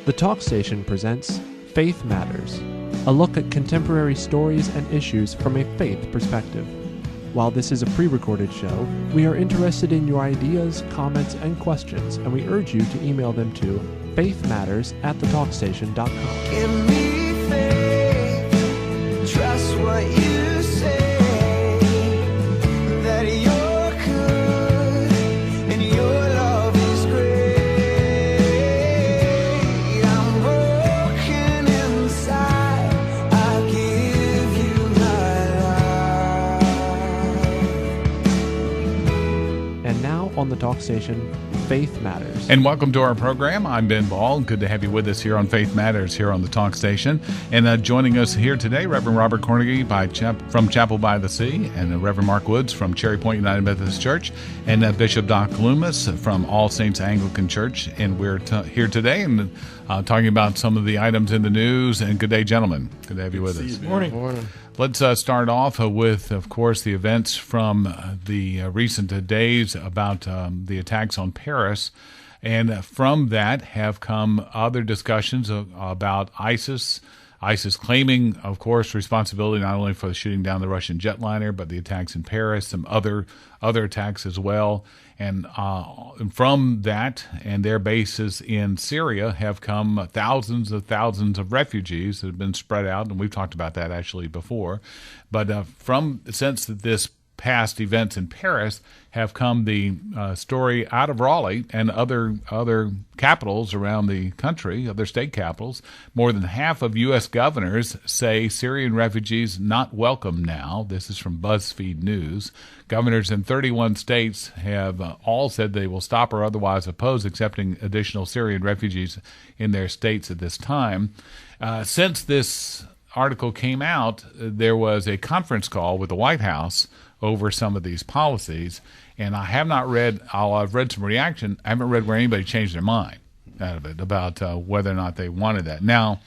The Talk Station presents Faith Matters, a look at contemporary stories and issues from a faith perspective. While this is a pre-recorded show, we are interested in your ideas, comments, and questions, and we urge you to email them to faithmatters@thetalkstation.com. Give me faith, trust what you say, that you're good and your love is great. I'm broken inside, I give you my life. And now on the Talk Station, Faith Matters. And welcome to our program. I'm Ben Ball. Good to have you with us here on Faith Matters here on the Talk Station. And joining us here today, Reverend Robert Cornegy from Chapel by the Sea, and Reverend Mark Woods from Cherry Point United Methodist Church, and Bishop Doc Loomis from All Saints Anglican Church. And we're here today and talking about some of the items in the news. And good day, gentlemen. Good to have you with us. Morning. Let's start off with, of course, the events from the recent days about the attacks on Paris. And from that have come other discussions about ISIS. ISIS claiming, of course, responsibility not only for the shooting down the Russian jetliner, but the attacks in Paris, some other attacks as well. And from that and their bases in Syria have come thousands of refugees that have been spread out, and we've talked about that actually before. But since this past events in Paris have come the story out of Raleigh and other capitals around the country, other state capitals. More than half of U.S. governors say Syrian refugees not welcome now. This is from BuzzFeed News. Governors in 31 states have all said they will stop or otherwise oppose accepting additional Syrian refugees in their states at this time. Since this article came out, there was a conference call with the White House over some of these policies, and I have not read, I've read some reaction, I haven't read where anybody changed their mind out of it about whether or not they wanted that. Now,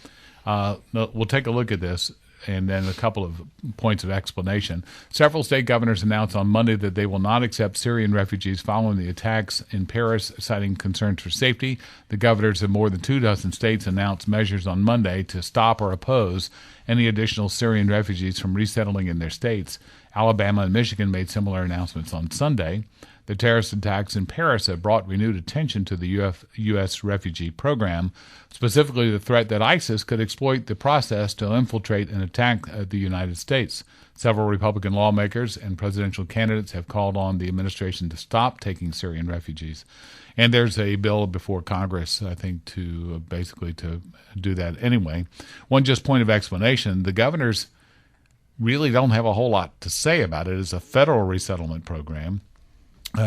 we'll take a look at this and then a couple of points of explanation. Several state governors announced on Monday that they will not accept Syrian refugees following the attacks in Paris, citing concerns for safety. The governors of more than 24 states announced measures on Monday to stop or oppose any additional Syrian refugees from resettling in their states. Alabama and Michigan made similar announcements on Sunday. The terrorist attacks in Paris have brought renewed attention to the U.S. refugee program, specifically the threat that ISIS could exploit the process to infiltrate and attack the United States. Several Republican lawmakers and presidential candidates have called on the administration to stop taking Syrian refugees. And there's a bill before Congress, I think, to basically to do that anyway. One just point of explanation, the governors really don't have a whole lot to say about it. It's a federal resettlement program.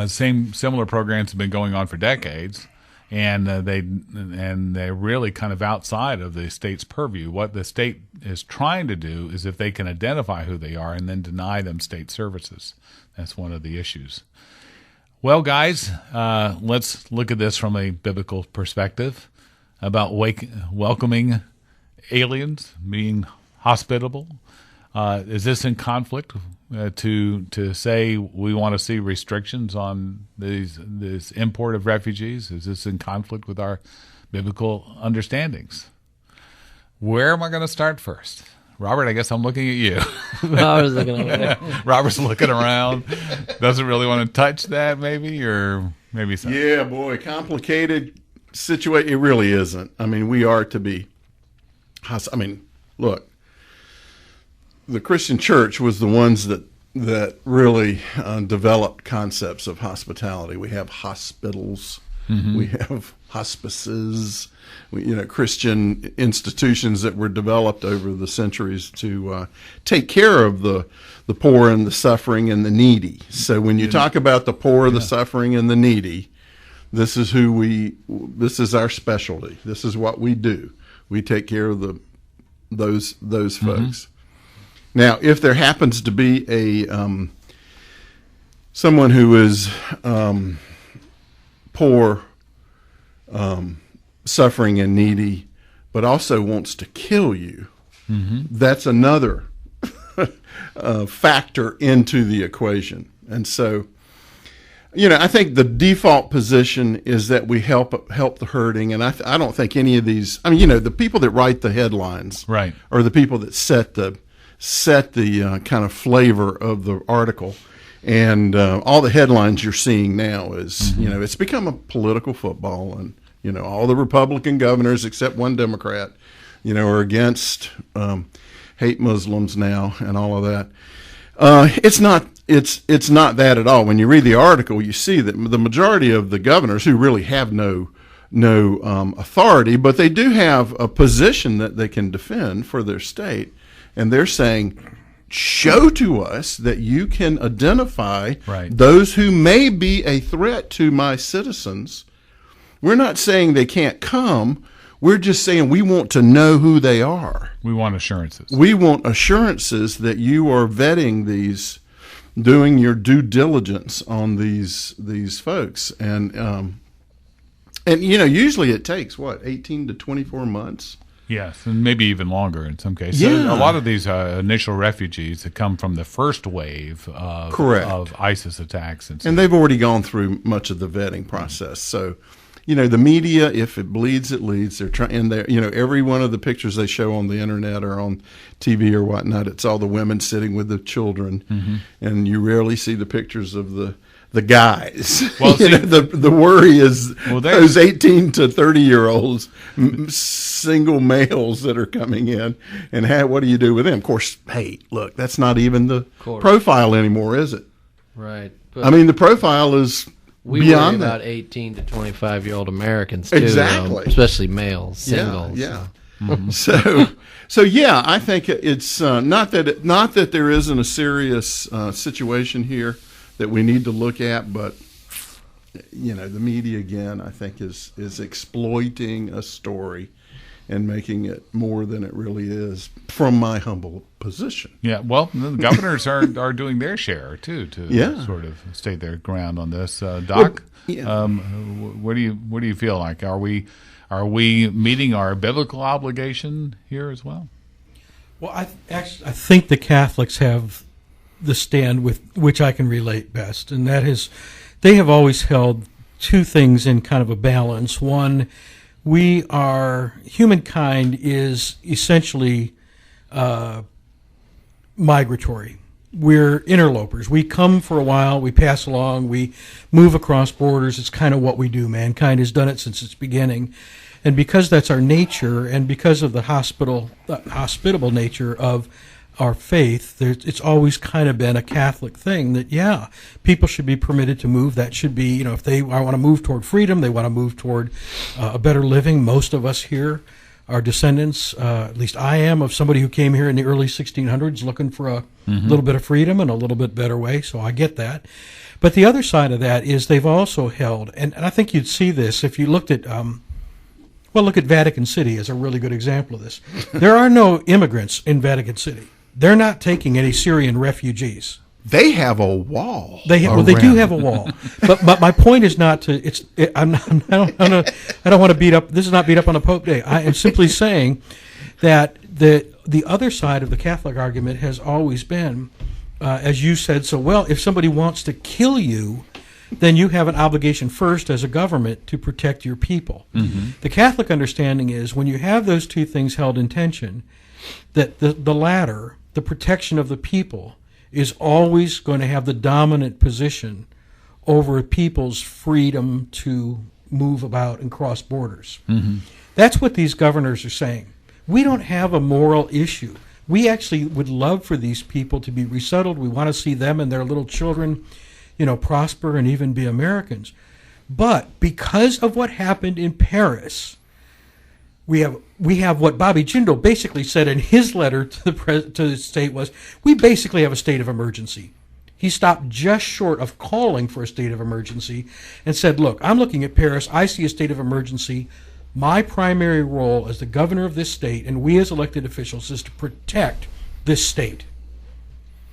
Similar programs have been going on for decades, and they're really kind of outside of the state's purview. What the state is trying to do is if they can identify who they are and then deny them state services. That's one of the issues. Well, guys, let's look at this from a biblical perspective about welcoming aliens, being hospitable. Is this in conflict to say we want to see restrictions on this import of refugees? Is this in conflict with our biblical understandings? Where am I going to start first? Robert, I guess I'm looking at you. Robert's looking over there. Robert's looking around. Doesn't really want to touch that, maybe, or maybe something. Yeah, boy, complicated situation. It really isn't. I mean, we are to be. Look. The Christian church was the ones that really developed concepts of hospitality. We have hospitals, we have hospices, Christian institutions that were developed over the centuries to take care of the poor and the suffering and the needy. So when you talk about the poor, the suffering, and the needy, this is our specialty. This is what we do. We take care of those folks. Now, if there happens to be someone who is poor, suffering, and needy, but also wants to kill you, that's another factor into the equation. And so I think the default position is that we help the hurting, and I don't think any of these. I mean, the people that write the headlines, Right. are the people that set the kind of flavor of the article, and all the headlines you're seeing now is it's become a political football, and all the Republican governors except one Democrat, are against hate Muslims now and all of that. It's not that at all. When you read the article, you see that the majority of the governors who really have no authority, but they do have a position that they can defend for their state, and they're saying, show to us that you can identify Right. those who may be a threat to my citizens. We're not saying they can't come. We're just saying we want to know who they are. We want assurances. We want assurances that you are vetting these, doing your due diligence on these folks, and usually it takes 18 to 24 months. Yes, and maybe even longer in some cases. Yeah. A lot of these initial refugees that come from the first wave of, Correct. of ISIS attacks. And they've already gone through much of the vetting process. So, the media, if it bleeds, it leads. They're trying, and every one of the pictures they show on the internet or on TV or whatnot, it's all the women sitting with the children, and you rarely see the pictures of the guys. Well, see- the worry is Well, those 18 to 30-year-olds, single males that are coming in, and what do you do with them? Of course, hey, look, that's not even the course. profile anymore, is it? Right. But I mean, the profile is we worry beyond about that. 18 to 25-year-old Americans, too. Exactly. Especially males, singles. Yeah. So yeah, I think it's not that there isn't a serious situation here that we need to look at, but the media again, I think is exploiting a story and making it more than it really is, from my humble position. Yeah, well, the governors are doing their share too to Yeah. sort of stay their ground on this. Doc, yeah. what do you feel like? Are we meeting our biblical obligation here as well? Well, I think the Catholics have the stand with which I can relate best, and that is, they have always held two things in kind of a balance. One, humankind is essentially migratory. We're interlopers. We come for a while, we pass along, we move across borders. It's kind of what we do. Mankind has done it since its beginning. And because that's our nature, and because of the hospitable nature of our faith, it's always kind of been a Catholic thing that, people should be permitted to move. That should be, if they want to move toward freedom, they want to move toward a better living. Most of us here are descendants, at least I am, of somebody who came here in the early 1600s looking for a little bit of freedom and a little bit better way, so I get that. But the other side of that is they've also held, and I think you'd see this if you looked at look at Vatican City as a really good example of this. There are no immigrants in Vatican City. They're not taking any Syrian refugees. They have a wall. They do have a wall. But my point is not to. I don't want to beat up. This is not beat up on a Pope Day. I am simply saying that the other side of the Catholic argument has always been, as you said so well, if somebody wants to kill you, then you have an obligation first as a government to protect your people. The Catholic understanding is when you have those two things held in tension, that the latter, the protection of the people, is always going to have the dominant position over people's freedom to move about and cross borders. That's what these governors are saying. We don't have a moral issue. We actually would love for these people to be resettled. We want to see them and their little children, prosper and even be Americans. But because of what happened in Paris, we have what Bobby Jindal basically said in his letter to the state was, we basically have a state of emergency. He stopped just short of calling for a state of emergency and said, look, I'm looking at Paris. I see a state of emergency. My primary role as the governor of this state, and we as elected officials, is to protect this state.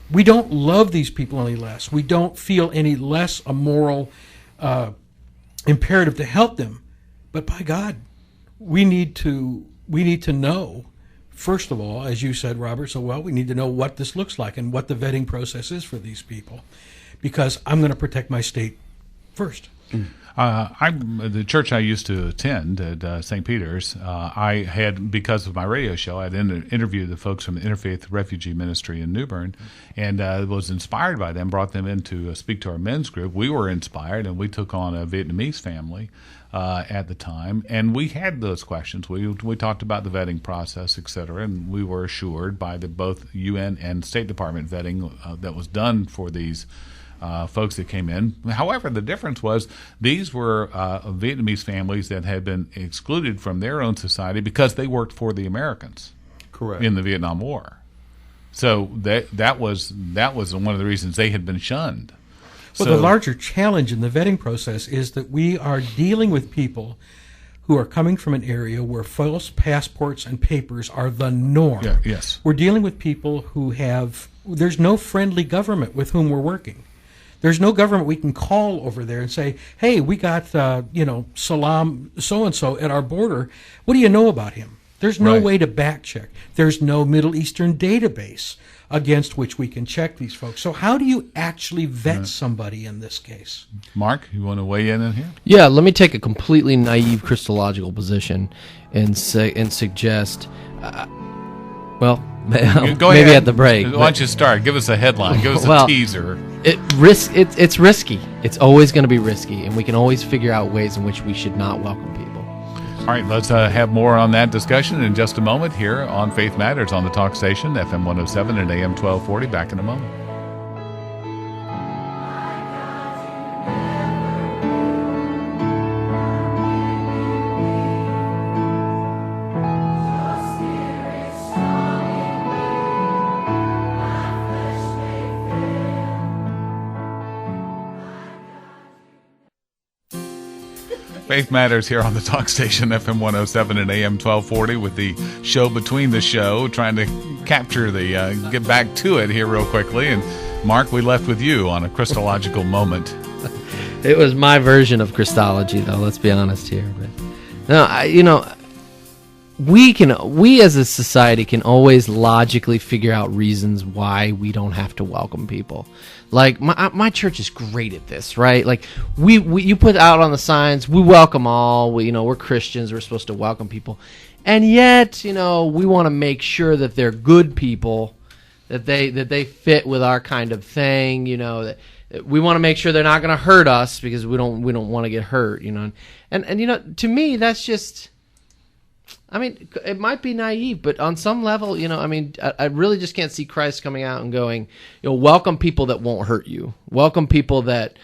We don't love these people any less. We don't feel any less a moral imperative to help them. But by God, we need to know, first of all, as you said, Robert, so well, we need to know what this looks like and what the vetting process is for these people, because I'm going to protect my state first. The church I used to attend at St. Peter's, I had, because of my radio show, I'd interviewed the folks from the Interfaith Refugee Ministry in New Bern, and was inspired by them, brought them in to speak to our men's group. We were inspired, and we took on a Vietnamese family at the time, and we had those questions. We talked about the vetting process, et cetera, and we were assured by the both UN and State Department vetting that was done for these folks that came in. However, the difference was these were Vietnamese families that had been excluded from their own society because they worked for the Americans, Correct. in the Vietnam War. So that was one of the reasons they had been shunned. Well, the larger challenge in the vetting process is that we are dealing with people who are coming from an area where false passports and papers are the norm. Yeah, yes. We're dealing with people who there's no friendly government with whom we're working. There's no government we can call over there and say, hey, we got, Salam so-and-so at our border. What do you know about him? There's no Right. way to back check. There's no Middle Eastern database against which we can check these folks. So how do you actually vet somebody in this case? Mark, you want to weigh in here? Yeah, let me take a completely naive Christological position and suggest, Go maybe ahead. at the break. Why don't you start? Give us a headline. Give us a Well, teaser. It's risky. It's always going to be risky, and we can always figure out ways in which we should not welcome people. All right, let's have more on that discussion in just a moment here on Faith Matters on the Talk Station, FM 107 and AM 1240. Back in a moment. Faith Matters here on the Talk Station, FM 107 and AM 1240, with the show between the show, trying to capture get back to it here real quickly. And Mark, we left with you on a Christological moment. It was my version of Christology, though. Let's be honest here. But no, we as a society can always logically figure out reasons why we don't have to welcome people. Like my church is great at this, right? Like you put out on the signs, we welcome all. We're Christians. We're supposed to welcome people, and yet we want to make sure that they're good people, that they fit with our kind of thing. That we want to make sure they're not going to hurt us because we don't want to get hurt. And to me that's just. I mean, it might be naive, but on some level, I really just can't see Christ coming out and going, welcome people that won't hurt you. Welcome people that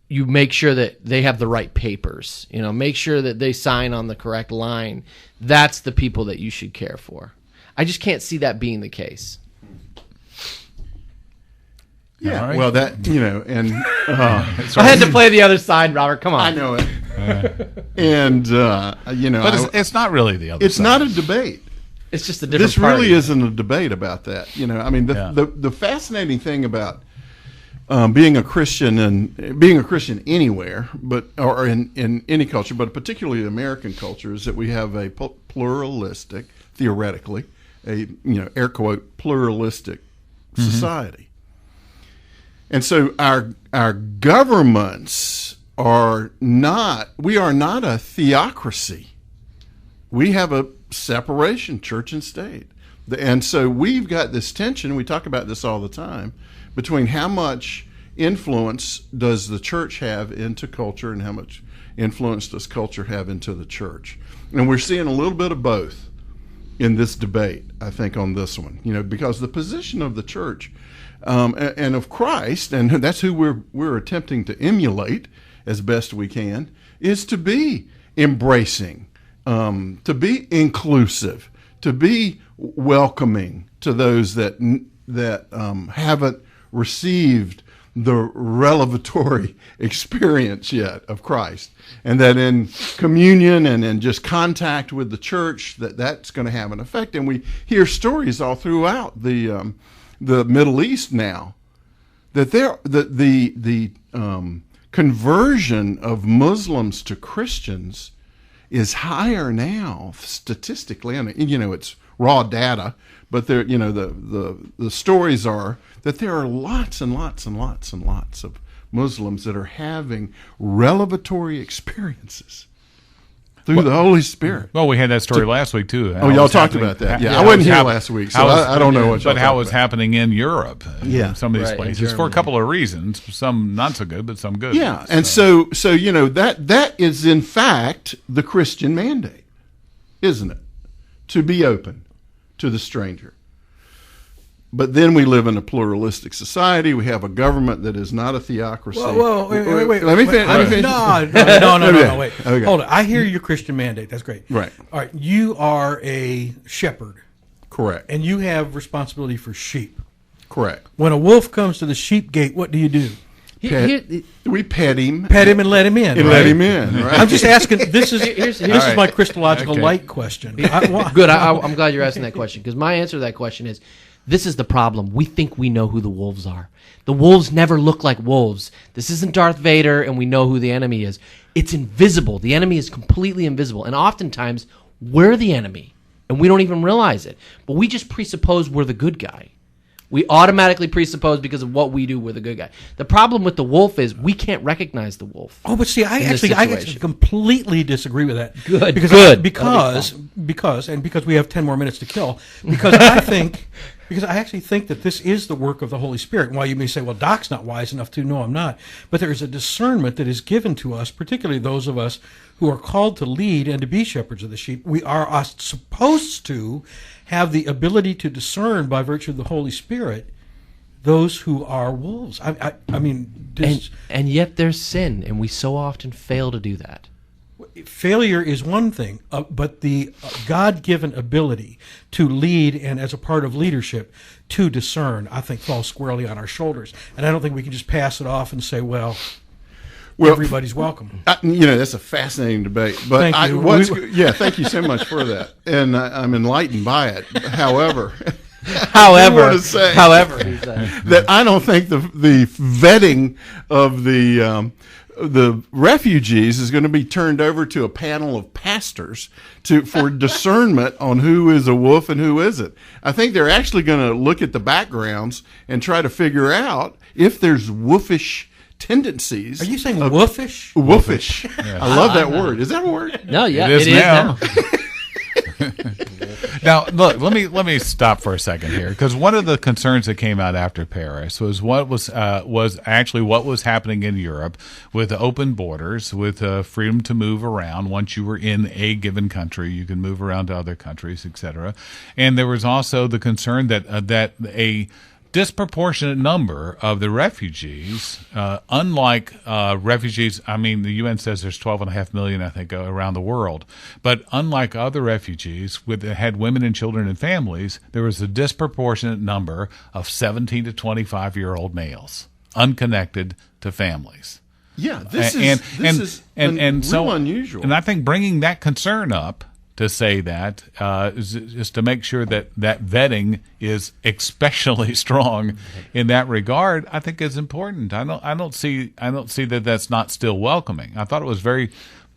you make sure that they have the right papers. Make sure that they sign on the correct line. That's the people that you should care for. I just can't see that being the case. Yeah, All right. well, and I had to play the other side, Robert. Come on. I know it. And But it's not really the other it's side. not a debate. It's just a different This really party. isn't a debate about that. Yeah. The fascinating thing about being a Christian and being a Christian anywhere, or in any culture, but particularly the American culture, is that we have a pluralistic, theoretically, air quote, pluralistic society. And so our governments we are not a theocracy. We have a separation, church and state. And so we've got this tension, we talk about this all the time, between how much influence does the church have into culture and how much influence does culture have into the church. And we're seeing a little bit of both in this debate, I think, on this one, because the position of the church and of Christ, and that's who we're attempting to emulate as best we can, is to be embracing, to be inclusive, to be welcoming to those that haven't received the revelatory experience yet of Christ, and that in communion and in just contact with the church, that's going to have an effect. And we hear stories all throughout the Middle East now that the conversion of Muslims to Christians is higher now statistically, and it's raw data, but there the stories are that there are lots and lots and lots and lots of Muslims that are having revelatory experiences through the Holy Spirit. Well, we had that story last week too. Oh, y'all talked about that. Yeah, I wasn't here last week, so I don't know what y'all But how talked it's about. happening in Europe, in some of these Right, in places, for a Germany. couple of reasons. Some not so good, but some good. Yeah, and so you know that is in fact the Christian mandate, isn't it? To be open to the stranger. But then we live in a pluralistic society. We have a government that is not a theocracy. Whoa, wait. Let me finish. No, wait. Okay. Hold on. I hear your Christian mandate. That's great. Right. All right. You are a shepherd, Correct. and you have responsibility for sheep. Correct. When a wolf comes to the sheep gate, what do you do? We pet him. Pet him and let him in. and right? let him in. Right. I'm just asking. This is Here's- this all is right. my Christological Okay. light question. Good. I'm glad you're asking that question, because my answer to that question is, this is the problem. We think we know who the wolves are. The wolves never look like wolves. This isn't Darth Vader, and we know who the enemy is. It's invisible. The enemy is completely invisible, and oftentimes we're the enemy, and we don't even realize it. But we just presuppose we're the good guy. We automatically presuppose because of what we do, we're the good guy. The problem with the wolf is we can't recognize the wolf. Oh, but see, I in this actually situation. completely disagree with that. Good, because good. because we have 10 more minutes to kill. Because I actually think that this is the work of the Holy Spirit. And while you may say, well, Doc's not wise enough to, no, I'm not. But there is a discernment that is given to us, particularly those of us who are called to lead and to be shepherds of the sheep. We are supposed to have the ability to discern by virtue of the Holy Spirit those who are wolves. I mean, And yet there's sin, and we so often fail to do that. failure is one thing, but the God-given ability to lead and as a part of leadership to discern, I think, falls squarely on our shoulders. And I don't think we can just pass it off and say, well, everybody's welcome. You know, that's a fascinating debate. But Thank you. Thank you so much for that. And I'm enlightened by it. However, However, wanna say- he said. that I don't think the vetting of the refugees is going to be turned over to a panel of pastors for discernment on who is a wolf and who isn't. I think they're actually going to look at the backgrounds and try to figure out if there's wolfish tendencies. Are you saying wolfish? Wolfish. I love that word. Is that a word? No, yeah, It is now. now. Now, look, let me stop for a second here, because one of the concerns that came out after Paris was what was actually what was happening in Europe with open borders, with freedom to move around. Once you were in a given country, you can move around to other countries, etc. And there was also the concern that that a disproportionate number of the refugees, unlike refugees, I mean, the UN says there's 12.5 million, I think, around the world. But unlike other refugees that had women and children and families, there was a disproportionate number of 17 to 25-year-old males, unconnected to families. Yeah, this And- is so real unusual. And I think bringing that concern up to say that is to make sure that vetting is especially strong in that regard. I think is important. I don't see that that's not still welcoming. I thought it was very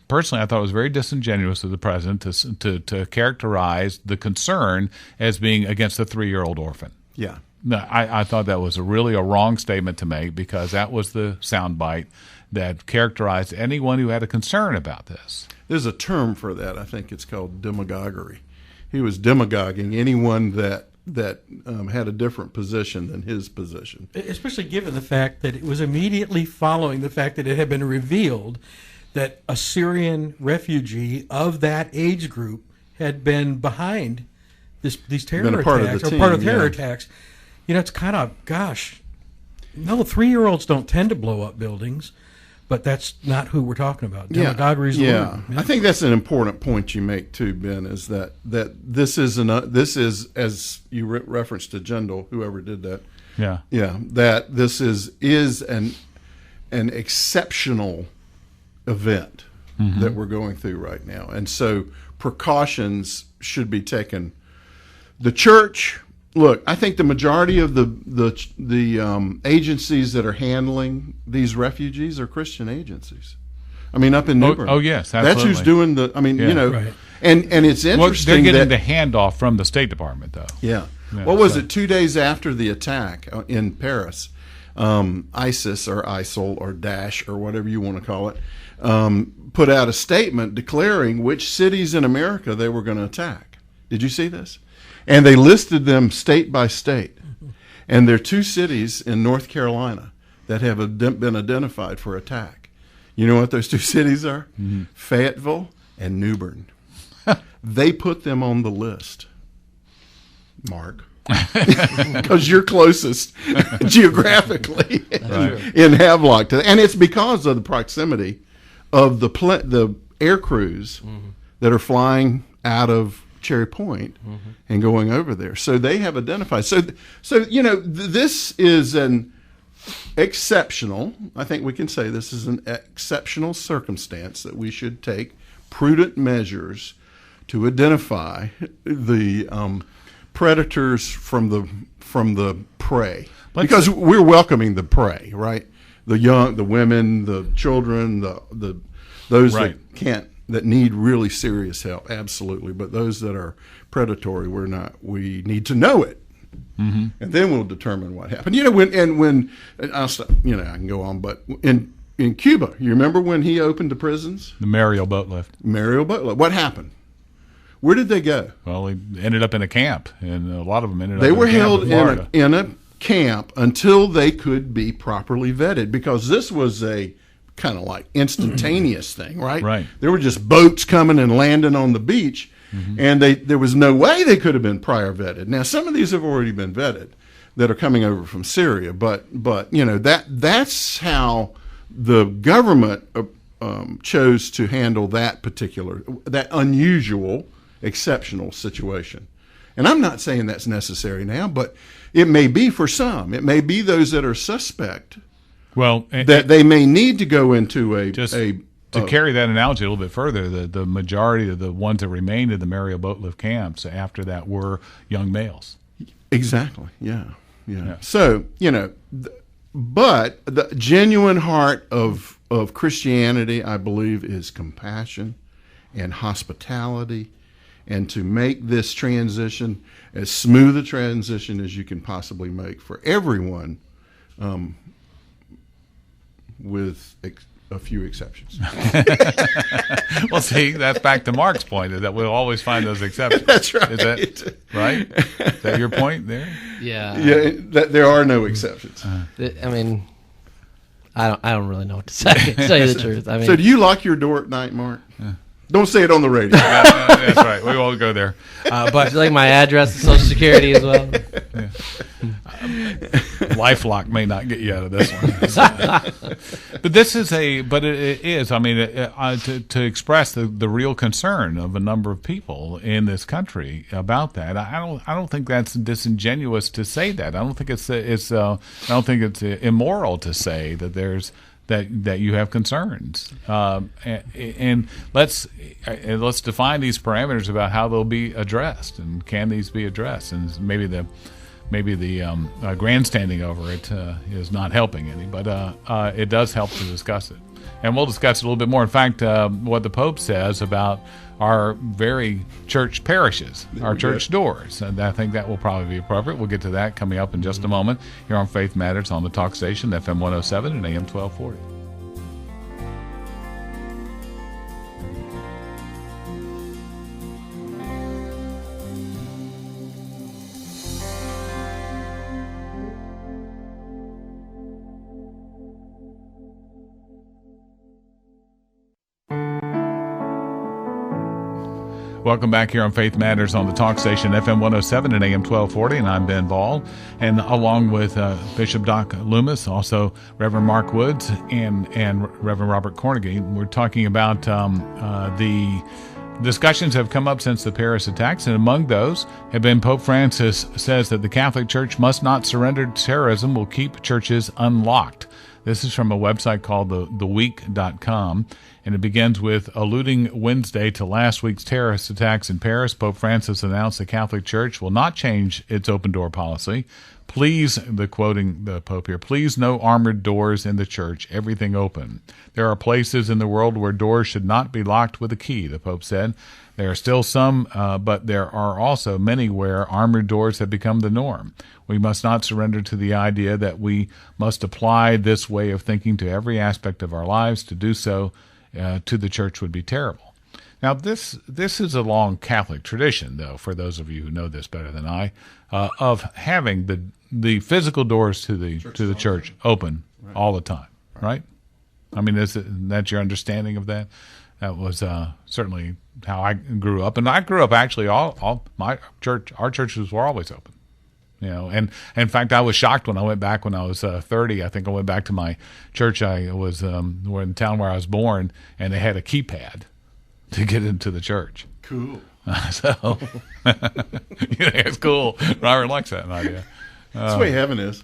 disingenuous of the president to characterize the concern as being against a 3-year-old orphan. Yeah. No, I thought that was a wrong statement to make, because that was the soundbite that characterized anyone who had a concern about this. There's a term for that. I think it's called demagoguery. He was demagoguing anyone that had a different position than his position. Especially given the fact that it was immediately following the fact that it had been revealed that a Syrian refugee of that age group had been behind these terror Been a part of attacks, the or part team, of terror yeah. attacks. You know, it's kind of, gosh, no, 3-year-olds don't tend to blow up buildings, but that's not who we're talking about. Demagoguery is the word. I think that's an important point you make too, Ben. Is that this is as you referenced to Jindal, whoever did that. Yeah. That this is an exceptional event that we're going through right now, and so precautions should be taken. The church. Look, I think the majority of the agencies that are handling these refugees are Christian agencies. I mean, up in New Bern. Oh, yes, that's who's absolutely. doing the. I mean, Yeah. you know, Right. and it's Well, interesting they're getting that the handoff from the State Department, though. yeah. Yeah, What was so- it? 2 days after the attack in Paris, ISIS or ISIL or Daesh or whatever you want to call it, put out a statement declaring which cities in America they were going to attack. Did you see this? And they listed them state by state. And there are 2 cities in North Carolina that have been identified for attack. You know what those 2 cities are? Fayetteville and New Bern. They put them on the list, Mark, because you're closest geographically in Havelock. And it's because of the proximity of the air crews that are flying out of Cherry Point and going over there. So they have identified. So this is an exceptional, I think we can say this is an exceptional circumstance that we should take prudent measures to identify the predators from the prey. Because we're welcoming the prey, right? The young, the women, the children, those that need really serious help, absolutely. But those that are predatory, we need to know it. And then we'll determine what happened. When I'll stop, I can go on, but in Cuba, you remember when he opened the prisons? The Mario Boatlift. What happened? Where did they go? Well, he ended up in a camp, and a lot of them ended up They were in a camp held in Florida. in a camp until they could be properly vetted, because this was a kind of like instantaneous thing, right? Right. There were just boats coming and landing on the beach, and there was no way they could have been prior vetted. Now, some of these have already been vetted that are coming over from Syria, but that's how the government chose to handle that unusual, exceptional situation. And I'm not saying that's necessary now, but it may be for some. It may be those that are suspect Well, that they may need to go into to carry that analogy a little bit further, the majority of the ones that remained in the Mario Boatlift camps after that were young males. Exactly. Yeah. So, but the genuine heart of Christianity, I believe, is compassion and hospitality, and to make this transition as smooth a transition as you can possibly make for everyone, with a few exceptions. Well, see, that's back to Mark's point, that we'll always find those exceptions. That's right. Is that right? Is that your point there? Yeah. Yeah, that there are no exceptions. I mean, I don't really know what to say. To tell you the truth. I mean, So do you lock your door at night, Mark? Don't say it on the radio. That's right. We won't go there. would you like my address and Social Security as well? LifeLock may not get you out of this one. But this is it is. I mean, to express the real concern of a number of people in this country about that. I don't think that's disingenuous to say that. I don't think it's immoral to say that there's that you have concerns. And let's define these parameters about how they'll be addressed, and can these be addressed, and maybe the grandstanding over it is not helping any, but it does help to discuss it. And we'll discuss it a little bit more. In fact, what the Pope says about our very church parishes, our church doors. And I think that will probably be appropriate. We'll get to that coming up in just a moment here on Faith Matters on the Talk Station, FM 107 and AM 1240. Welcome back here on Faith Matters on the Talk Station, FM 107 and AM 1240, and I'm Ben Ball, and along with Bishop Doc Loomis, also Reverend Mark Woods, and Reverend Robert Cornegy. We're talking about the discussions have come up since the Paris attacks, and among those have been Pope Francis says that the Catholic Church must not surrender to terrorism, will keep churches unlocked. This is from a website called theweek.com, and it begins with, alluding Wednesday to last week's terrorist attacks in Paris, Pope Francis announced the Catholic Church will not change its open door policy. Please, quoting the Pope here, please no armored doors in the church, everything open. There are places in the world where doors should not be locked with a key, the Pope said. There are still some, but there are also many where armored doors have become the norm. We must not surrender to the idea that we must apply this way of thinking to every aspect of our lives. To do so to the church would be terrible. Now, this is a long Catholic tradition, though, for those of you who know this better than I, of having the physical doors to the church open all the time, right? I mean, that's your understanding of that? That was certainly how I grew up, and I grew up actually all our churches were always open. You know, and in fact, I was shocked when I went back when I was 30. I think I went back to my church. I was in the town where I was born, and they had a keypad to get into the church. Cool. So it's cool. Robert likes that idea. That's the way heaven is.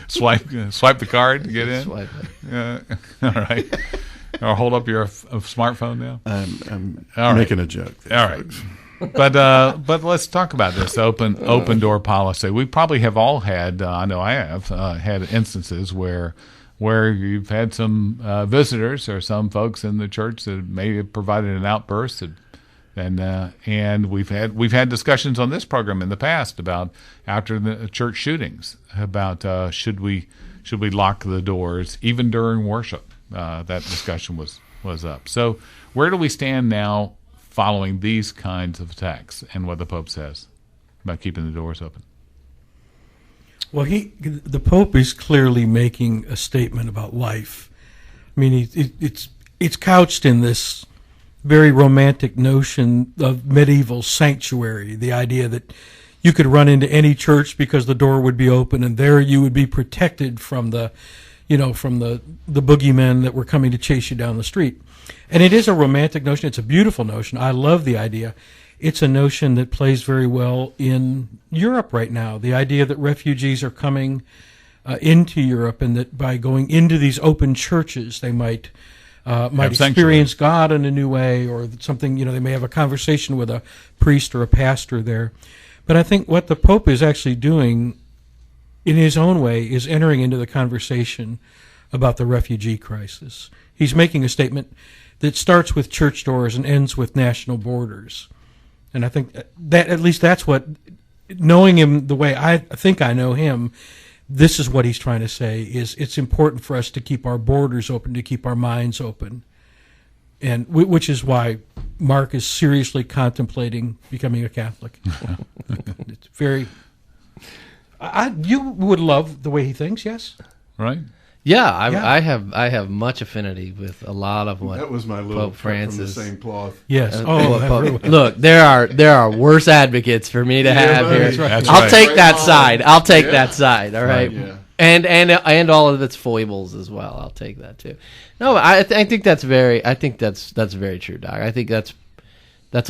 Swipe the card to get in. Swipe it. All right. Or hold up your smartphone now. I'm All right. making a joke. All right. But let's talk about this open door policy. We probably have all had, I know I have, had instances where you've had some visitors or some folks in the church that may have provided an outburst, and we've had discussions on this program in the past about after the church shootings about should we lock the doors even during worship. That discussion was up. So where do we stand now following these kinds of attacks and what the Pope says about keeping the doors open? Well, the Pope is clearly making a statement about life. I mean, it's couched in this very romantic notion of medieval sanctuary, the idea that you could run into any church because the door would be open, and there you would be protected from the boogeymen that were coming to chase you down the street. And it is a romantic notion. It's a beautiful notion. I love the idea. It's a notion that plays very well in Europe right now. The idea that refugees are coming into Europe, and that by going into these open churches, they might experience God in a new way, or something. They may have a conversation with a priest or a pastor there. But I think what the Pope is actually doing, in his own way, is entering into the conversation about the refugee crisis. He's making a statement that starts with church doors and ends with national borders. And I think that at least that's what, knowing him the way I think I know him, this is what he's trying to say, is it's important for us to keep our borders open, to keep our minds open. And which is why Mark is seriously contemplating becoming a Catholic. It's very... you would love the way he thinks, yes? Right? Yeah, I have much affinity with a lot of what That was my little Pope cut from the Francis. same cloth. Yes. Look, there are worse advocates for me to have here. that's right. That's I'll right. take that side. I'll take that side. All right. Yeah. And all of its foibles as well. I'll take that too. No, I think that's very true, Doc. I think that's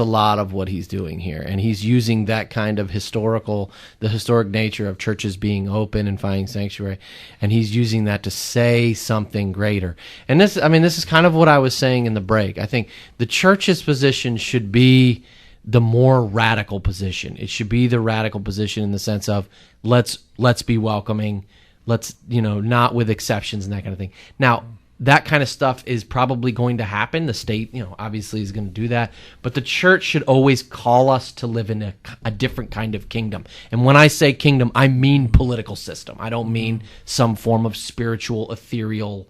a lot of what he's doing here, and he's using that kind of the historic nature of churches being open and finding sanctuary, and he's using that to say something greater. And this is kind of what I was saying in the break. I think the church's position should be the more radical position. It should be the radical position in the sense of let's be welcoming, let's not with exceptions and that kind of thing. Now, that kind of stuff is probably going to happen. The state, obviously is going to do that. But the church should always call us to live in a different kind of kingdom. And when I say kingdom, I mean political system. I don't mean some form of spiritual, ethereal,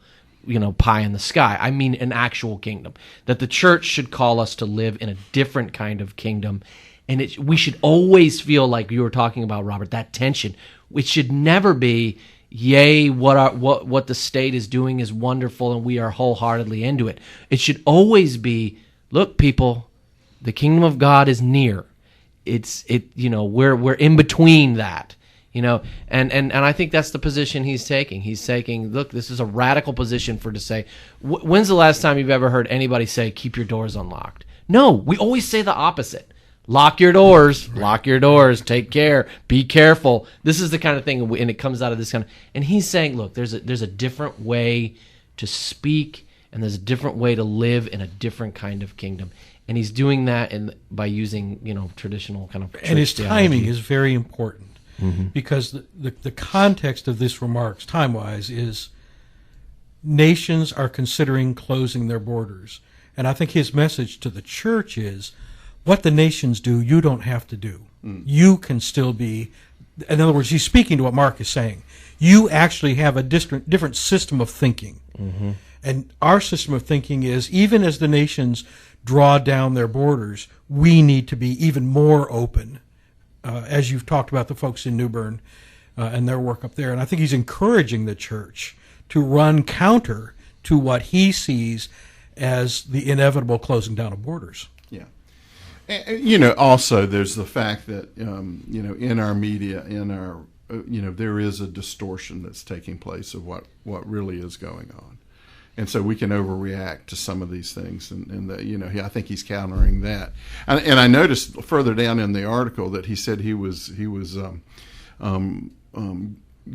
pie in the sky. I mean an actual kingdom. That the church should call us to live in a different kind of kingdom. And we should always feel like you were talking about, Robert, that tension. It should never be, yay, what the state is doing is wonderful and we are wholeheartedly into it. It should always be, look, people, the kingdom of God is near. We're in between that. And I think that's the position he's taking. He's taking, look, this is a radical position to say, when's the last time you've ever heard anybody say, keep your doors unlocked? No, we always say the opposite. Lock your doors. Lock your doors. Take care. Be careful. This is the kind of thing, and it comes out of this kind of. And he's saying, look, there's a different way to speak, and there's a different way to live in a different kind of kingdom. And he's doing that by using traditional kind of. And his church theology. timing is very important. because the context of this remarks, time-wise, is nations are considering closing their borders. And I think his message to the church is, what the nations do, you don't have to do. You can still be, in other words, he's speaking to what Mark is saying. You actually have a different system of thinking. And our system of thinking is, even as the nations draw down their borders, we need to be even more open, as you've talked about the folks in New Bern and their work up there. And I think he's encouraging the church to run counter to what he sees as the inevitable closing down of borders. Yeah. And, also there's the fact that, in our media, in our, there is a distortion that's taking place of what really is going on. And so we can overreact to some of these things, and I think he's countering that. And I noticed further down in the article that he said he was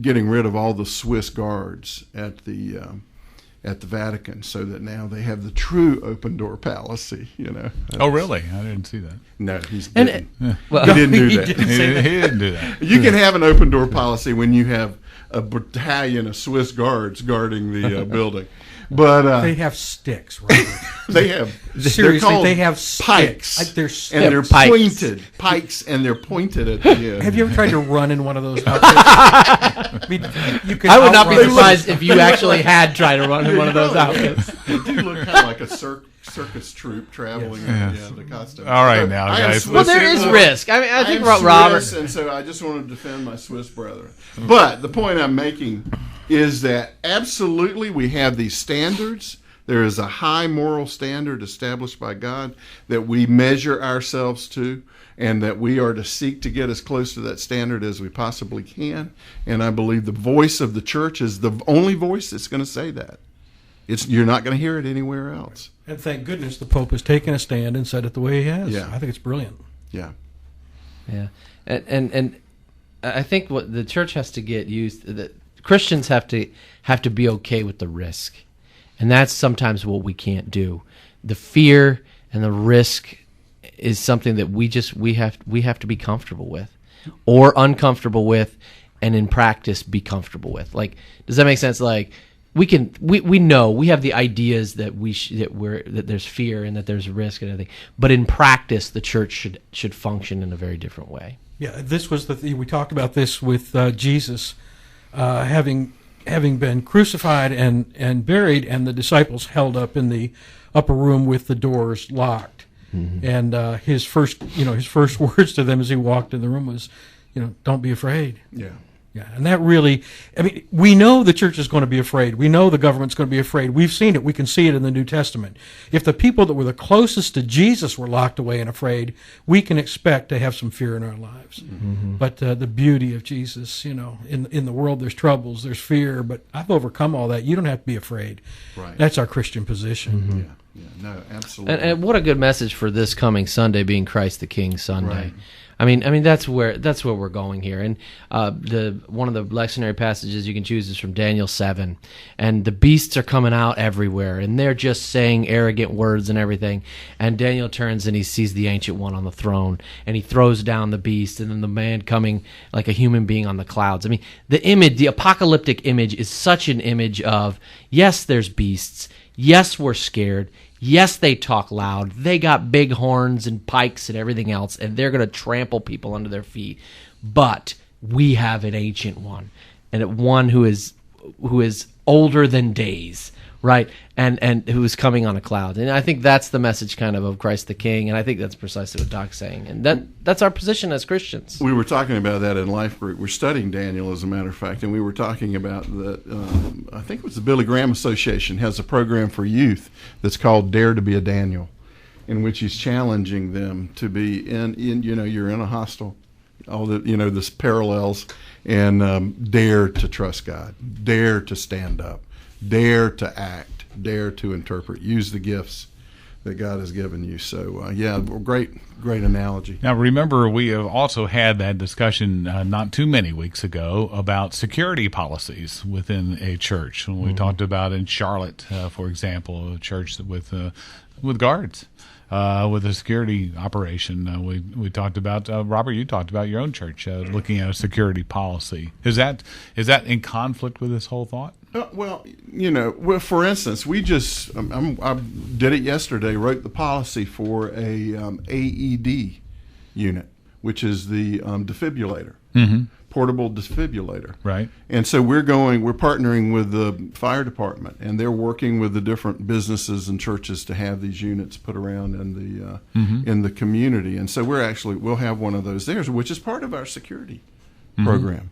getting rid of all the Swiss guards at the Vatican, so that now they have the true open door policy. Oh, really? I didn't see that. No, he didn't. Well, He didn't do that. He didn't do that. You can have an open door policy when you have a battalion of Swiss guards guarding the building. But They have sticks, Robert. they have Seriously, they're called they have pikes, sticks. They're sticks. and they're Pikes. pointed pikes, and they're pointed at the end. Have you ever tried to run in one of those outfits? I mean, you can I would not be outrun- surprised if you actually had tried to run in one of those outfits. They do look kind of like a circus troupe traveling in the costume. All right So, now, I am guys. Swiss Well, there is and- risk. I mean, I think am Robert. Swiss, and so I just want to defend my Swiss brethren. But the point I'm making is that absolutely we have these standards. There is a high moral standard established by God that we measure ourselves to, and that we are to seek to get as close to that standard as we possibly can. And I believe the voice of the church is the only voice that's going to say that. You're not going to hear it anywhere else. And thank goodness the Pope has taken a stand and said it the way he has. Yeah. I think it's brilliant. Yeah. Yeah, and I think what the church has to get used, that Christians have to be okay with the risk, and that's sometimes what we can't do. The fear and the risk is something that we have to be comfortable with, or uncomfortable with, and in practice be comfortable with. Like, does that make sense? Like, we know we have the ideas that that there's fear and that there's risk and everything, but in practice the church should function in a very different way. Yeah, this was we talked about this with Jesus having been crucified and buried, and the disciples held up in the upper room with the doors locked. And his first words to them as he walked in the room was, don't be afraid. Yeah. Yeah, and that really, we know the church is going to be afraid. We know the government's going to be afraid. We've seen it. We can see it in the New Testament. If the people that were the closest to Jesus were locked away and afraid, we can expect to have some fear in our lives. But the beauty of Jesus, in the world there's troubles, there's fear, but I've overcome all that. You don't have to be afraid. Right. That's our Christian position. Yeah. No, absolutely. And what a good message for this coming Sunday, being Christ the King Sunday. Right. I mean that's where we're going here. And one of the lectionary passages you can choose is from Daniel 7, and the beasts are coming out everywhere, and they're just saying arrogant words and everything. And Daniel turns and he sees the Ancient One on the throne, and he throws down the beast, and then the man coming like a human being on the clouds. I mean, the apocalyptic image is such an image of, yes, there's beasts, yes, we're scared. Yes, they talk loud. They got big horns and pikes and everything else, and they're going to trample people under their feet. But we have an Ancient One, and one who is older than days, right? And who is coming on a cloud. And I think that's the message kind of Christ the King, and I think that's precisely what Doc's saying. And that's our position as Christians. We were talking about that in Life Group. We're studying Daniel, as a matter of fact, and we were talking about that. I think it was the Billy Graham Association has a program for youth that's called Dare to be a Daniel, in which he's challenging them to be in you're in a hostel, all the this parallels, and dare to trust God, dare to stand up, dare to act, dare to interpret, use the gifts that God has given you. So, yeah, great analogy. Now, remember, we have also had that discussion not too many weeks ago about security policies within a church. When we talked about in Charlotte, for example, a church with guards, with a security operation. We talked about, Robert, you talked about your own church looking at a security policy. Is that in conflict with this whole thought? Well, for instance, we just I did it yesterday. Wrote the policy for a AED unit, which is the defibrillator, portable defibrillator. Right. And so we're partnering with the fire department, and they're working with the different businesses and churches to have these units put around in the community. And so we'll have one of those there, which is part of our security program.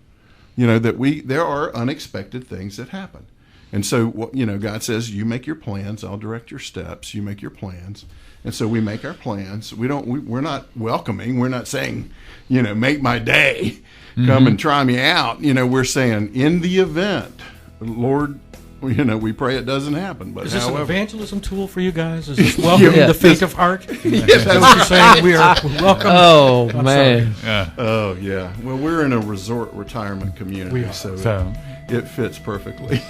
There are unexpected things that happen. And so, God says, you make your plans, I'll direct your steps, you make your plans. And so we make our plans. We're not welcoming. We're not saying, make my day, come and try me out. We're saying, in the event, Lord, we pray it doesn't happen. But Is this however, an evangelism tool for you guys? Is this welcoming the faint of heart? Yes. That's what you're saying. We are welcome. Oh, man. Oh, yeah. Well, we're in a resort retirement community, We are. so it fits perfectly.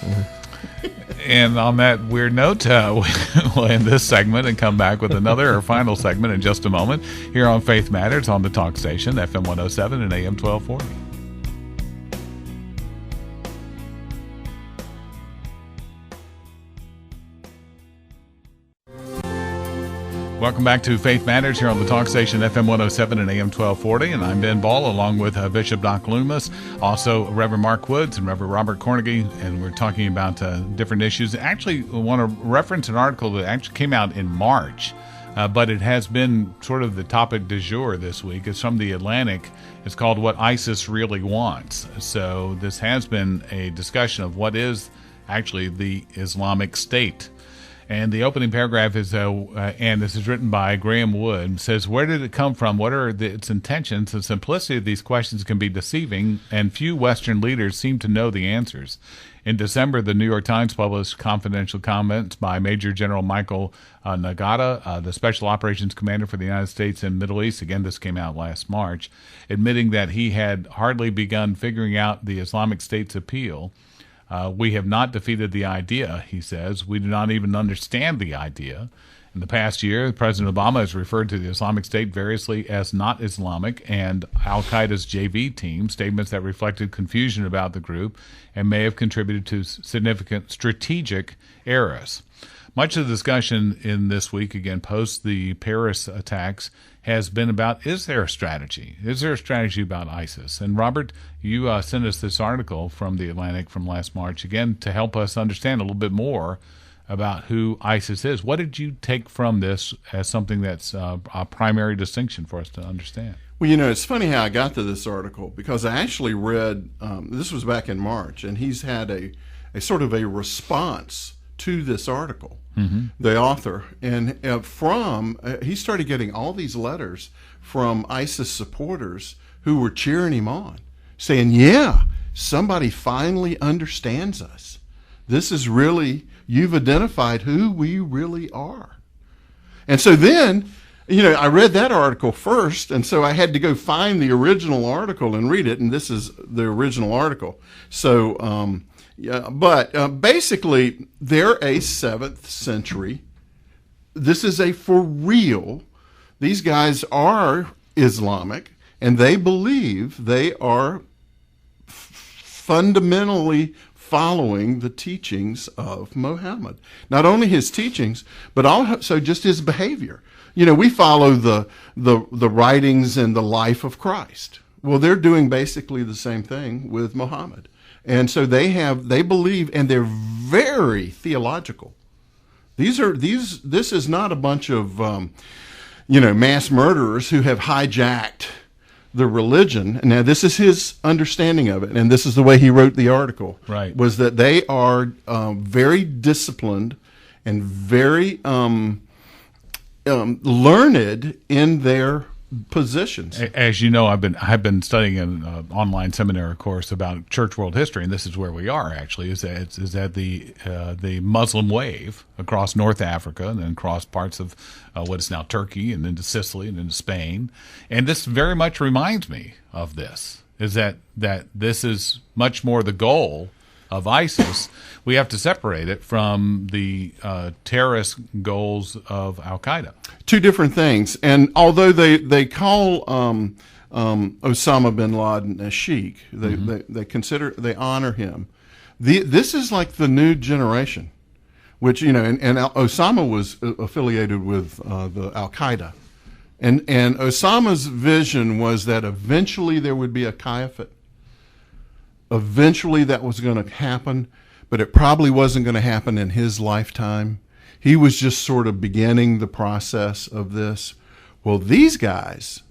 And on that weird note, we'll end this segment and come back with another or final segment in just a moment here on Faith Matters on the Talk Station, FM 107 and AM 1240. Welcome back to Faith Matters here on the Talk Station, FM 107 and AM 1240. And I'm Ben Ball, along with Bishop Doc Loomis, also Reverend Mark Woods and Reverend Robert Cornegy. And we're talking about different issues. Actually, I want to reference an article that actually came out in March, but it has been sort of the topic du jour this week. It's from The Atlantic. It's called What ISIS Really Wants. So this has been a discussion of what is actually the Islamic State. And the opening paragraph is, and this is written by Graham Wood, says, where did it come from? What are its intentions? The simplicity of these questions can be deceiving, and few Western leaders seem to know the answers. In December, the New York Times published confidential comments by Major General Michael Nagata, the Special Operations Commander for the United States and Middle East. Again, this came out last March, admitting that he had hardly begun figuring out the Islamic State's appeal. We have not defeated the idea, he says. We do not even understand the idea. In the past year, President Obama has referred to the Islamic State variously as not Islamic and Al-Qaeda's JV team, statements that reflected confusion about the group and may have contributed to significant strategic errors. Much of the discussion in this week, again, post the Paris attacks, has been about, is there a strategy? Is there a strategy about ISIS? And Robert, you sent us this article from The Atlantic from last March, again, to help us understand a little bit more about who ISIS is. What did you take from this as something that's a primary distinction for us to understand? Well, it's funny how I got to this article, because I actually read, this was back in March, and he's had a sort of a response to this article, the author. And he started getting all these letters from ISIS supporters who were cheering him on, saying, yeah, somebody finally understands us. This is really, you've identified who we really are. And so then, I read that article first, and so I had to go find the original article and read it, and this is the original article. So, but basically, they're a 7th century. This is for real. These guys are Islamic, and they believe they are fundamentally following the teachings of Muhammad. Not only his teachings, but also just his behavior. We follow the writings and the life of Christ. Well, they're doing basically the same thing with Muhammad. And so they believe, and they're very theological. This is not a bunch of, mass murderers who have hijacked the religion. Now, this is his understanding of it, and this is the way he wrote the article. Right. Was that they are very disciplined and very learned in their positions. As you know, I've been studying an online seminary course about church world history, and this is where we are actually. Is that the Muslim wave across North Africa and then across parts of what is now Turkey and into Sicily and into Spain, and this very much reminds me of this. Is that this is much more the goal of ISIS. We have to separate it from the terrorist goals of Al Qaeda. Two different things. And although they call Osama bin Laden a sheikh, they honor him. This is like the new generation, which and Osama was affiliated with the Al Qaeda, and Osama's vision was that eventually there would be a caliphate. Eventually that was going to happen, but it probably wasn't going to happen in his lifetime. He was just sort of beginning the process of this. Well, these guys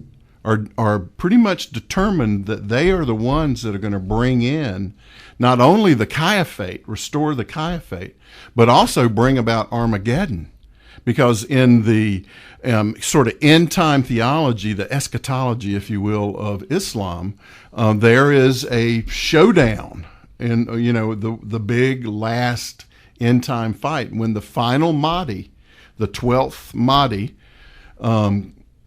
are pretty much determined that they are the ones that are going to bring in not only the caliphate, restore the caliphate, but also bring about Armageddon. Because in the sort of end-time theology, the eschatology, if you will, of Islam, there is a showdown in, the big last end-time fight when the final Mahdi, the 12th Mahdi,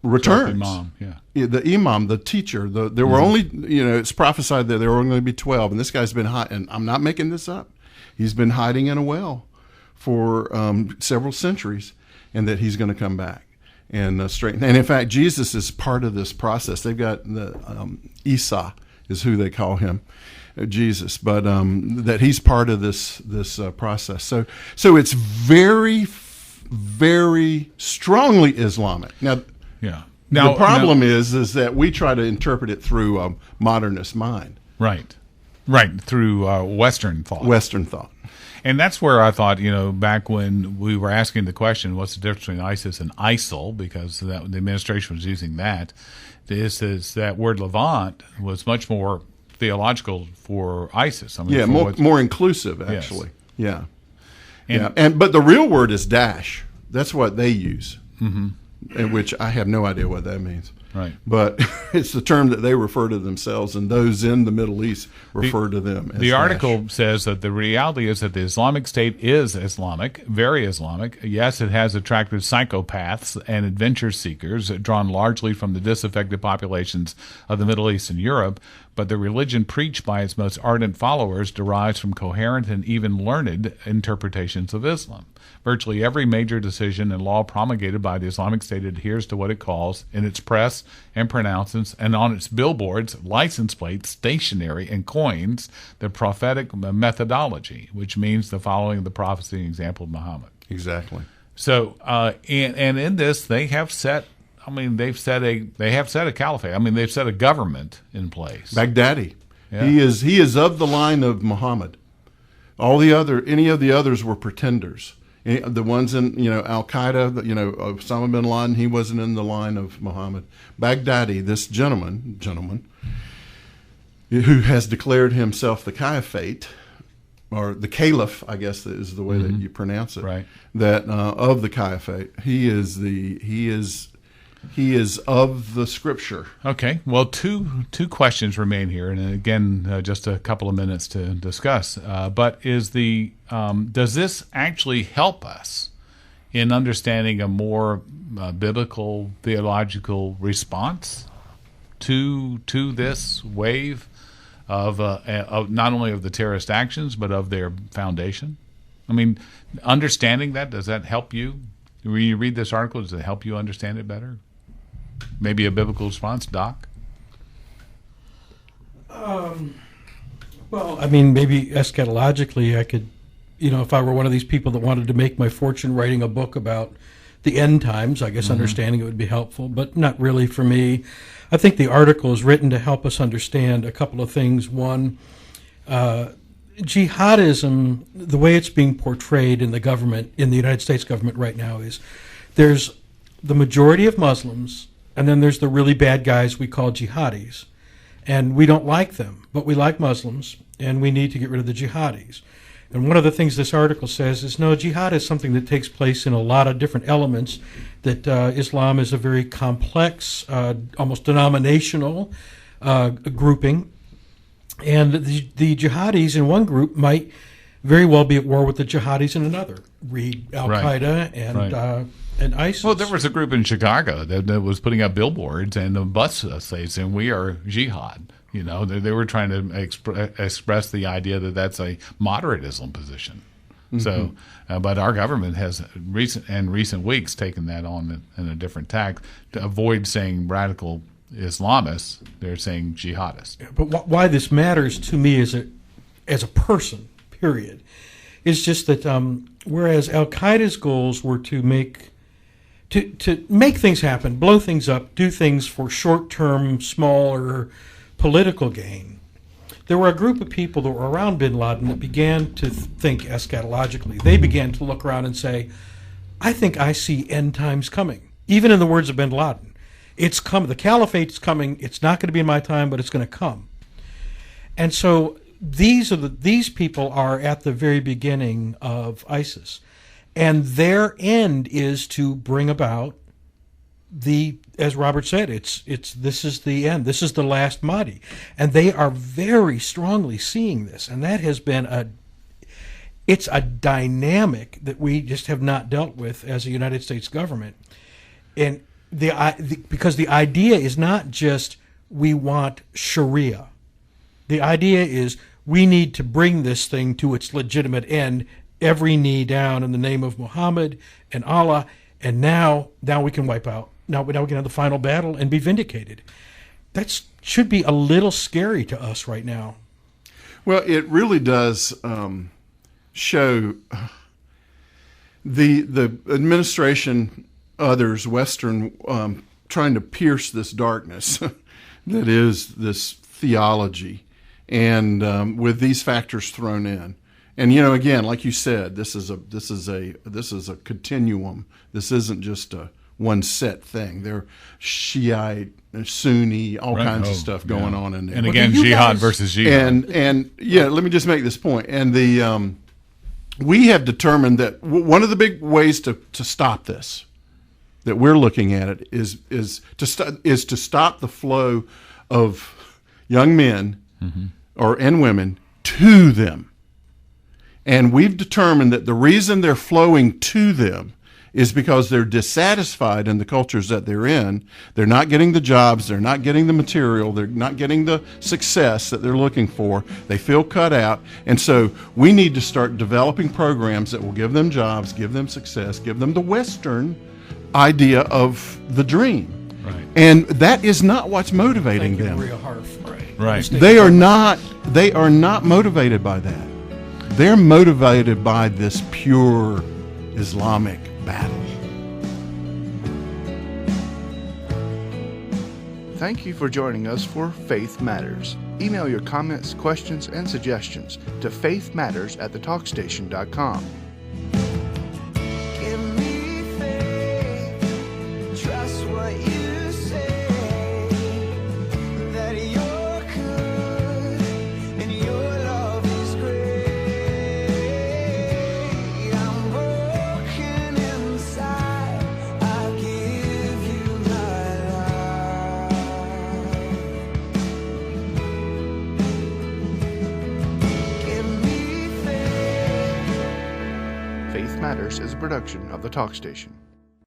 returns. Imam, yeah. The Imam, the teacher. There were only, it's prophesied that there were only going to be 12, and this guy's been hiding, and I'm not making this up. He's been hiding in a well for several centuries, and that he's going to come back and straighten. And in fact, Jesus is part of this process. They've got the Isa is who they call him, Jesus, but that he's part of this process. So it's very, very strongly Islamic. Now, the problem is that we try to interpret it through a modernist mind. Right, through Western thought. Western thought. And that's where I thought, back when we were asking the question, what's the difference between ISIS and ISIL, because the administration was using that, is that word Levant was much more theological for ISIS. I mean, more inclusive, actually. Yes. Yeah. But the real word is Daesh. That's what they use, which I have no idea what that means. Right. But it's the term that they refer to themselves, and those in the Middle East refer to them as The Daesh. article says that the reality is that the Islamic State is Islamic, very Islamic. Yes, it has attracted psychopaths and adventure seekers drawn largely from the disaffected populations of the Middle East and Europe, but the religion preached by its most ardent followers derives from coherent and even learned interpretations of Islam. Virtually every major decision and law promulgated by the Islamic State adheres to what it calls, in its press and pronouncements and on its billboards, license plates, stationery, and coins, the prophetic methodology, which means the following the prophecy and example of Muhammad. Exactly. So, and in this, they have set. I mean, they have set a caliphate. I mean, they've set a government in place. Baghdadi. Yeah. He is of the line of Muhammad. Any of the others were pretenders. The ones in Al Qaeda, Osama bin Laden, he wasn't in the line of Muhammad. Baghdadi, this gentleman who has declared himself the caliphate, or the caliph, I guess is the way that you pronounce it. Right. That of the caliphate, he is of the scripture. Okay. Well, two questions remain here, and again, just a couple of minutes to discuss. But does this actually help us in understanding a more biblical theological response to this wave of not only of the terrorist actions but of their foundation? I mean, understanding that, does that help you? When you read this article, does it help you understand it better? Maybe a biblical response, Doc? Well, I mean, maybe eschatologically I could, if I were one of these people that wanted to make my fortune writing a book about the end times, I guess understanding it would be helpful, but not really for me. I think the article is written to help us understand a couple of things. One, jihadism, the way it's being portrayed in the government, in the United States government right now, is there's the majority of Muslims, and then there's the really bad guys we call jihadis. And we don't like them, but we like Muslims, and we need to get rid of the jihadis. And one of the things this article says is, no, jihad is something that takes place in a lot of different elements that Islam is a very complex, almost denominational grouping, and the jihadis in one group might very well be at war with the jihadis in another. Read Al Qaeda and ISIS. Well, there was a group in Chicago that was putting up billboards and the bus saying, "We are jihad." You know, they were trying to express the idea that that's a moderate Islam position. So, but our government has recent weeks taken that on in a different tack to avoid saying radical Islamists. They're saying jihadists. But why this matters to me as a person, period, is just that whereas Al Qaeda's goals were to make things happen, blow things up, do things for short-term, smaller political gain, there were a group of people that were around bin Laden that began to think eschatologically. They began to look around and say, I think I see end times coming. Even in the words of bin Laden, it's coming. The caliphate's coming. It's not going to be in my time, but it's going to come. And so these people are at the very beginning of ISIS. And their end is to bring about as Robert said, this is the end. This is the last Mahdi. And they are very strongly seeing this. And that has been it's a dynamic that we just have not dealt with as a United States government. And because the idea is not just we want Sharia. The idea is we need to bring this thing to its legitimate end, every knee down in the name of Muhammad and Allah, and now we can wipe out. Now we can have the final battle and be vindicated. That should be a little scary to us right now. Well, it really does show the administration, others, Western, trying to pierce this darkness that is this theology, and with these factors thrown in. And again, like you said, this is a continuum. This isn't just a one set thing. They're Shiite, Sunni, all kinds of stuff going on in there. And again, jihad versus jihad. And let me just make this point. And we have determined that one of the big ways to stop this, that we're looking at it, is to stop the flow of young men and women to them. And we've determined that the reason they're flowing to them is because they're dissatisfied in the cultures that they're in. They're not getting the jobs, they're not getting the material, they're not getting the success that they're looking for. They feel cut out. And so we need to start developing programs that will give them jobs, give them success, give them the Western idea of the dream. Right. And that is not what's motivating them. Maria Harf. Right. They are not motivated by that. They're motivated by this pure Islamic battle. Thank you for joining us for Faith Matters. Email your comments, questions, and suggestions to faithmatters@thetalkstation.com. Give me faith, trust what you say, that you're good and your love is great. I'm broken inside, I give you my life. Give me faith. Faith Matters is a production of The Talk Station.